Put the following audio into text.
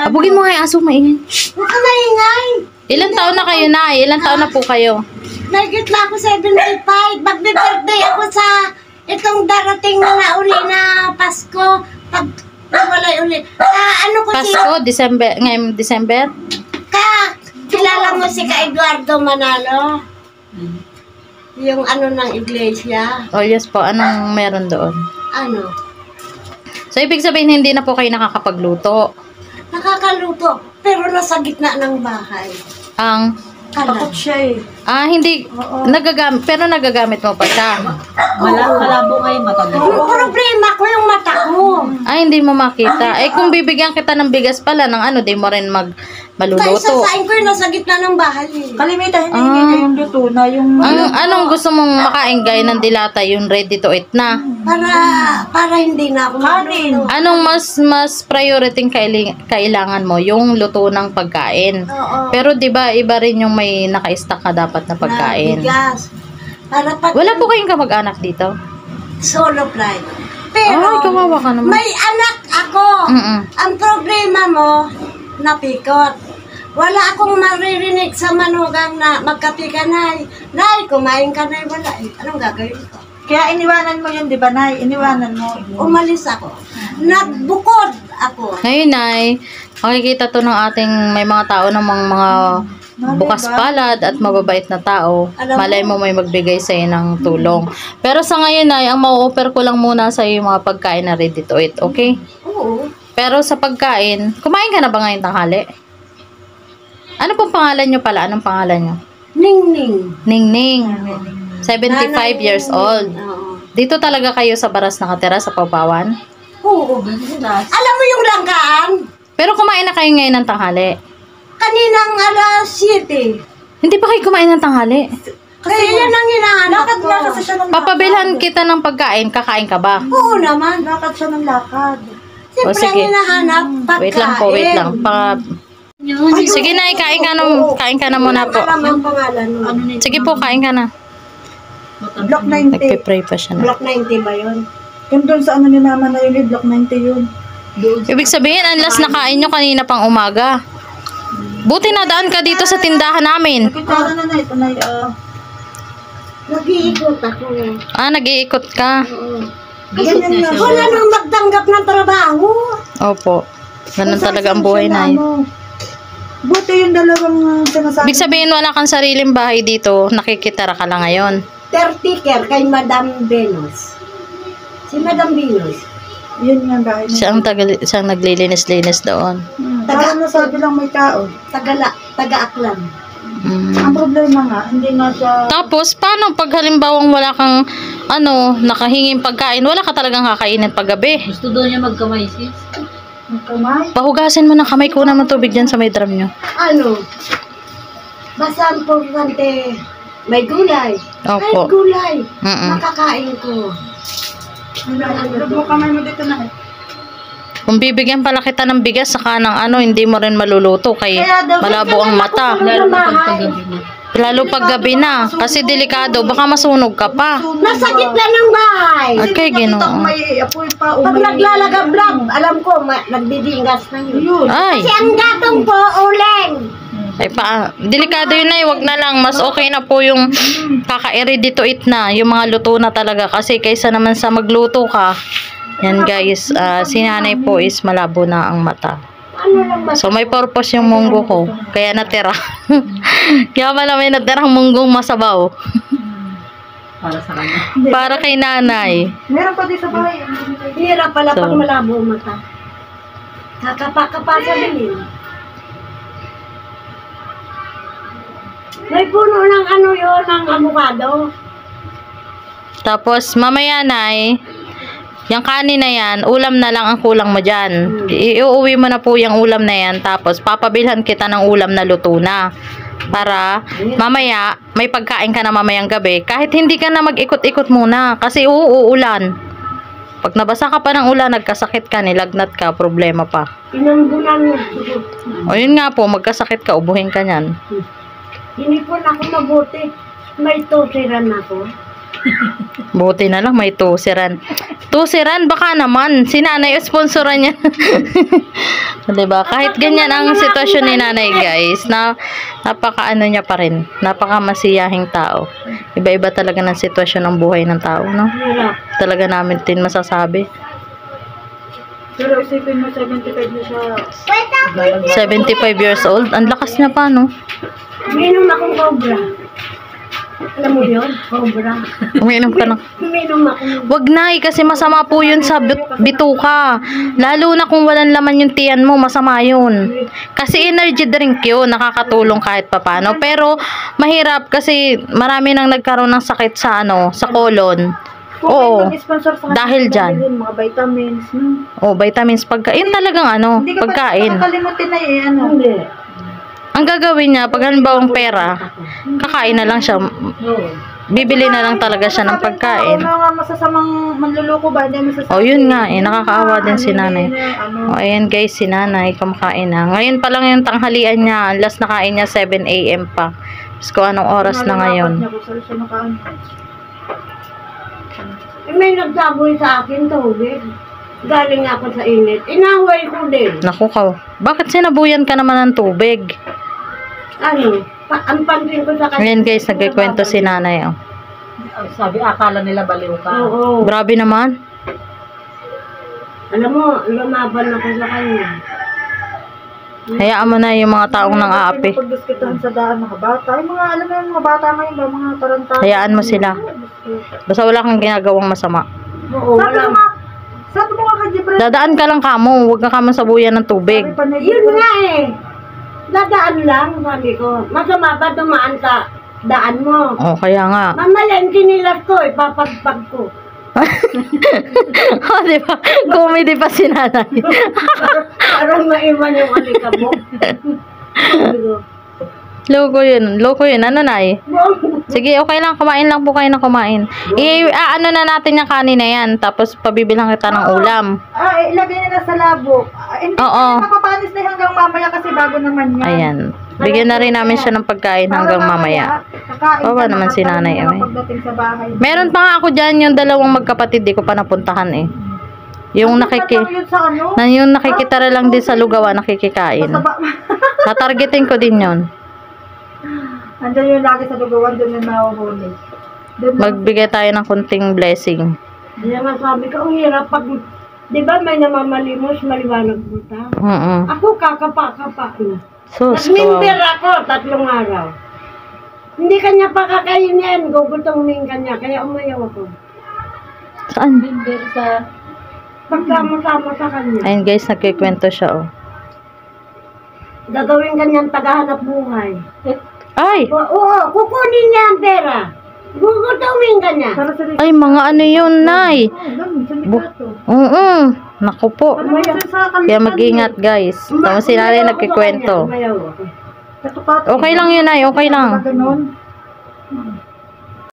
Abugin mo nga yung aso, maingay. Huwag ka maingay. Ilan taon na kayo, Nay? Ilan taon na po kayo? Nagit na ako 75. Magbe-birthday ako sa itong darating na uli na Pasko. Pag nawalay uli. Ano ko Pasko, December, ngayong December? Kilala mo si ka Eduardo Manalo? Yung ano ng iglesia. Oh, yes po. Anong meron doon? Ano? So, ibig sabihin, hindi na po kayo nakakapagluto. Nakakaluto. Pero nasa gitna ng bahay. Ang Takot siya hindi. Nagagamit, pero nagagamit mo pa siya. Malabo kayo matagal. Yung problema ko yung mata ko. Hindi mo makita. Kung bibigyan kita ng bigas pala, ng di mo rin Kaya maluluto. sasain ko yung nasa gitna ng bahay. Kalimita, hindi yung luto na yung... Anong gusto mong makain gaya ng dilata? Yung ready to eat na? Para hindi na ako Kanin. maluto. Anong mas priority kailangan mo? Yung luto ng pagkain. Oo. Pero 'di ba iba rin yung may naka-stock ka dapat na pagkain. Bigas. Para pag Wala po kayong kamag-anak dito? solo flight. Pero kawawa ka naman. may anak ako. Ang problema mo, napikot. Wala akong maririnig sa manugang na magkape ka, Nay. Nay, kumain ka, Nay. Wala. Anong gagawin ko? Kaya iniwanan mo yun, di ba, Nay? Iniwanan mo. Umalis ako. Nagbukod ako. Ngayon, Nay, makikita to ng ating may mga tao ng mga bukas palad at mababait na tao. Malay mo may magbigay sa'yo ng tulong. Pero sa ngayon, Nay, ang ma-offer ko lang muna sa'yo yung mga pagkain na ready to eat, okay? Oo. Pero sa pagkain, kumain ka na ba ngayon tanghali? Ano pong pangalan nyo pala? Anong pangalan nyo? Ningning. Ningning. 75 years old. Oo. Dito talaga kayo sa Baras nakatira sa Pawpawan? Oo. Alam mo yung langgaan? Pero kumain na kayo ngayon ng tanghali? Kaninang alas 7. Hindi pa kayo kumain ng tanghali? Kaya yan ang hinahanap ko. Kasi siya ng Papabilhan kita ng pagkain, kakain ka ba? Oo naman. lakad siya ng lakad. Siyempre ang sige. hinahanap, pagkain. Wait lang po, wait lang. Sige na, kain ka na muna po. Alam ang pangalan mo. Sige po, kain ka na. Block 90. Nagpe-pray pa siya na. Block 90 ba yun? Yung doon sa ni Mama na yun, Block 90 yun. Ibig sabihin, ang last na kain nyo kanina pang umaga. Buti nadaan ka dito sa tindahan namin. Nakita na, Nay. Ito, Nay. Nag-iikot ako. Nag-iikot ka. Ganyan nga. Wala nang magtanggap ng trabaho. Opo. Ganun talaga ang buhay na yun. Buti yung dalawang sinasabi. Ibig sabihin, wala kang sariling bahay dito. Nakikitara ka lang ngayon. 30 care kay Madam Venus. Si Madam Venus. Yun nga dahil. Siyang naglilinis-linis doon. Parang nasabi lang may tao. Taga-aklan. Ang problema nga, hindi nga siya... Tapos, paano pag halimbawang wala kang nakahinging pagkain, wala ka talagang kakainin paggabi? Gusto daw niya magkamay, sis. Magkamay? Pahugasin mo ng kamay, kunan mo tubig dyan sa may drum nyo. Ano? Basta importante, may gulay. Opo. Kahit gulay, Mm-mm. makakain ko. Lubog mo kamay mo dito na. Kung bibigyan pala kita ng bigas saka ng hindi mo rin maluluto kay malabo ang mata. Lalo na pagkagabi na. Lalo pag gabi na, kasi delikado, baka masunog ka pa. Nasa gitna ng bahay. Okay, Ginoo. May apoy pa. Pag naglalagablab, alam ko, nagbibingas na yun. Ay, Kasi ang gatong po, uleng. delikado yun na, wag na lang. Mas okay na po yung kaka-ready to eat na, yung mga luto na talaga. Kasi kaysa naman sa magluto ka, yan guys, si nanay po is malabo na ang mata. Ano lang ba? So may purpose yung munggo ko, kaya natira. Kaya pala may natirang munggong masabaw. Para sa kanya. Para kay nanay. Meron pa dito sa bahay. Hira pala So, pag malabo ang mata. Kakapakapasa din yun. May puno ng yun, ng avocado. Tapos mamaya nay, yung kanin na yan, ulam na lang ang kulang mo dyan. Iuwi mo na po yung ulam na yan. Tapos, papabilhan kita ng ulam na luto na. Para, mamaya, may pagkain ka na mamayang gabi. Kahit hindi ka na mag-ikot-ikot muna. Kasi uulan. Pag nabasa ka pa ng ulan, nagkasakit ka, nilagnat ka, problema pa. Pinambunan niya. O yun nga po, magkasakit ka, ubuhin ka nyan. Hindi po na ako mabuti. May tusiran ako. Buti na lang, may tusiran. Tusiran, baka naman. Si nanay, sponsoran niya. Diba? Kahit ganyan ang sitwasyon ni nanay, guys, na napaka-ano niya pa rin. Napaka-masiyahing tao. Iba-iba talaga ng sitwasyon ng buhay ng tao, no? Hirap. Talaga namin din masasabi. Pero isipin mo, 75 na siya. 75 years old. Ang lakas niya pa, no? Uminom akong cobra. Alam mo yun? Cobra. Umiinom ka na. Uminom ako. Wag na kasi masama po yun sa bituka. Lalo na kung walang laman yung tiyan mo, masama yun. Kasi energy drink yun, nakakatulong kahit papano. Pero mahirap kasi marami nang nagkaroon ng sakit sa sa colon. Oo. Sponsor sa Dahil dyan. mga vitamins, no? Oh, vitamins pagkain talagang Hindi ka pagkain. kalimutin na Hindi. Ang gagawin niya pag halimbawang pera, kakain na lang siya. Bibili na lang talaga siya ng pagkain. Mga masasamang manluloko ba? Hindi masasabi. Oh, yun nga nakakaawa din si nanay. Oh, ayan guys, si nanay kumakain na. Ngayon pa lang yung tanghalian niya, last na kain niya 7 AM pa. Tapos kung anong oras na ngayon. May nagsaboy sa akin tubig. Galing ako sa init. Inaway ko din. Naku ka, bakit sinabuyan ka naman ng tubig? Ano? Ang pansin ko sa kanya. Ngayon guys, nagkikwento si nanay. Oh. Sabi, akala nila baliw ka. Oo. Grabe naman. Alam mo, lumaban ako sa kanya. Hayaan mo na yung mga taong nang aapi. Pagdiskitahan sa daan mga bata. Yung mga, alam mo yung mga bata ngayon ba? Mga tarantado. Hayaan mo sila. Basta wala kang ginagawang masama. Oo, wala. Sabi mo nga kay Jeffrey. Dadaan ka lang kamo, huwag ka kamo sabuyan ng tubig. Yun nga eh. Dadaan lang, sabi ko. Masama ba dumaan sa daan mo? Oh, kaya nga. Mamaya, kinilat ko, ipapagpag ko. Oh, di ba? Comedy pa si nanay. Parang maiwan yung alikabok. Sabi ko, Loko yun. Ano, nay? Sige, okay lang. Kumain lang po kayo na kumain. Ano na natin yung kanina yan. Tapos, pabibilang kita ng ulam. Ilagay nila sa labo. Oo. Mapapanis na hanggang mamaya kasi bago naman yan. Ayan. Bigyan na rin namin siya ng pagkain hanggang mamaya. Bawa naman si nanay. Pagdating sa bahay. Meron pa nga ako dyan yung dalawang magkapatid. Di ko pa napuntahan eh. Yung yung nakikitara lang din sa lugawan, nakikikain. Tatargetin ko din yun. Andiyan yung lagi sa lugawan, doon yung nahuhuli. Magbigay tayo ng kunting blessing. Kaya nga sabi ko, ang hirap pag, di ba may namamalimos, maliwanag buta? Ako kakapa-kapa na. Sus, Nag-member ako, 3 araw. Hindi kanya pakakainin, gugutoming kanya, kaya umayaw ako. Saan? Member sa... Pagsama-sama sa kanya. Ayun guys, nagkikwento siya oh. Gagawin kanyang tagahanap buhay. Ay! Oo, kukunin niya ang pera. Gugutoming kanya. Ay, mga ano yun, nay? Oo. Naku po. Kaya mag-ingat guys. Tapos si nanay nagkikwento. Umayaw ako. Okay lang yun, nay. Okay lang.